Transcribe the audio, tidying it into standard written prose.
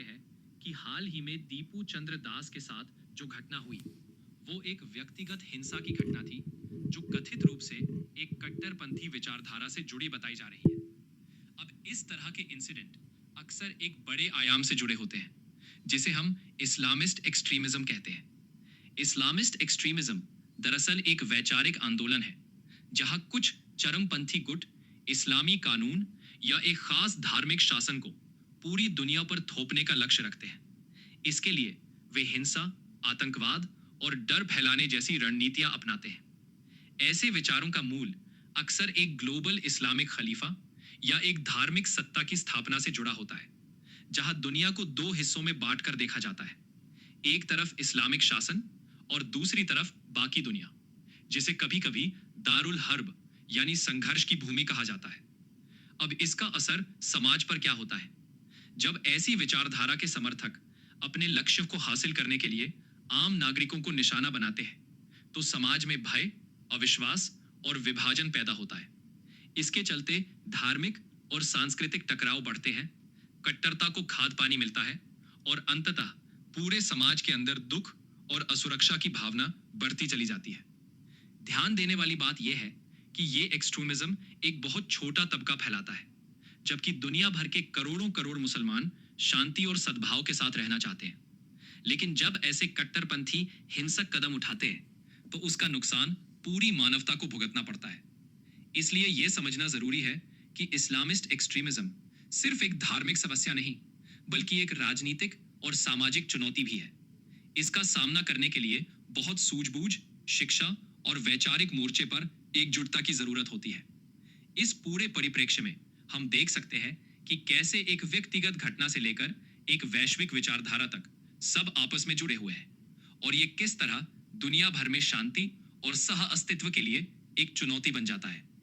हैं कि हाल ही में दीपू चंद्र दास के साथ जो घटना हुई वो एक व्यक्तिगत हिंसा की घटना थी जो कथित रूप से एक कट्टरपंथी विचारधारा से जुड़ी बताई जा रही है। अब इस तरह के इंसिडेंट अक्सर एक बड़े आयाम से जुड़े होते हैं जिसे हम इस्लामिस्ट एक्सट्रीमिज्म कहते हैं। इस्लामिस्ट एक्सट्रीमिज्म दरअसल एक वैचारिक आंदोलन है जहां कुछ चरमपंथी गुट इस्लामी कानून या एक खास धार्मिक शासन को पूरी दुनिया पर थोपने का लक्ष्य रखते हैं। इसके लिए वे हिंसा, आतंकवाद और डर फैलाने जैसी रणनीतियां अपनाते हैं। ऐसे विचारों का मूल अक्सर एक ग्लोबल इस्लामिक खलीफा या एक धार्मिक सत्ता की स्थापना से जुड़ा होता है, जहां दुनिया को दो हिस्सों में बांटकर देखा जाता है। एक तरफ इस्लामिक शासन और दूसरी तरफ बाकी दुनिया, जिसे कभी-कभी दारुल हर्ब यानी संघर्ष की भूमि कहा जाता है। अब इसका असर समाज पर क्या होता है? जब ऐसी विचारधारा के समर्थक अपने लक्ष्य को हासिल करने के लिए आम नागरिकों को निशाना बनाते हैं, तो समाज में भय, अविश्वास और विभाजन पैदा होता है। इसके चलते धार्मिक और सांस्कृतिक टकराव बढ़ते हैं, कट्टरता को खाद पानी मिलता है और अंततः पूरे समाज के अंदर दुख और असुरक्षा की भावना बढ़ती चली जाती है। ध्यान देने वाली बात यह है कि ये एक्सट्रीमिज्म एक बहुत छोटा तबका फैलाता है, जबकि दुनिया भर के करोड़ों करोड़ मुसलमान शांति और सद्भाव के साथ रहना चाहते हैं। लेकिन जब ऐसे कट्टरपंथी हिंसक कदम उठाते हैं तो उसका नुकसान पूरी मानवता को भुगतना पड़ता है। इसलिए यह समझना जरूरी है कि इस्लामिस्ट एक्सट्रीमिज्म सिर्फ एक धार्मिक समस्या नहीं, बल्कि एक राजनीतिक और सामाजिक चुनौती भी है। इसका सामना करने के लिए बहुत सूझबूझ, शिक्षा और वैचारिक मोर्चे पर एकजुटता की जरूरत होती है। इस पूरे परिप्रेक्ष्य में हम देख सकते हैं कि कैसे एक व्यक्तिगत घटना से लेकर एक वैश्विक विचारधारा तक सब आपस में जुड़े हुए हैं और ये किस तरह दुनिया भर में शांति और सह अस्तित्व के लिए एक चुनौती बन जाता है।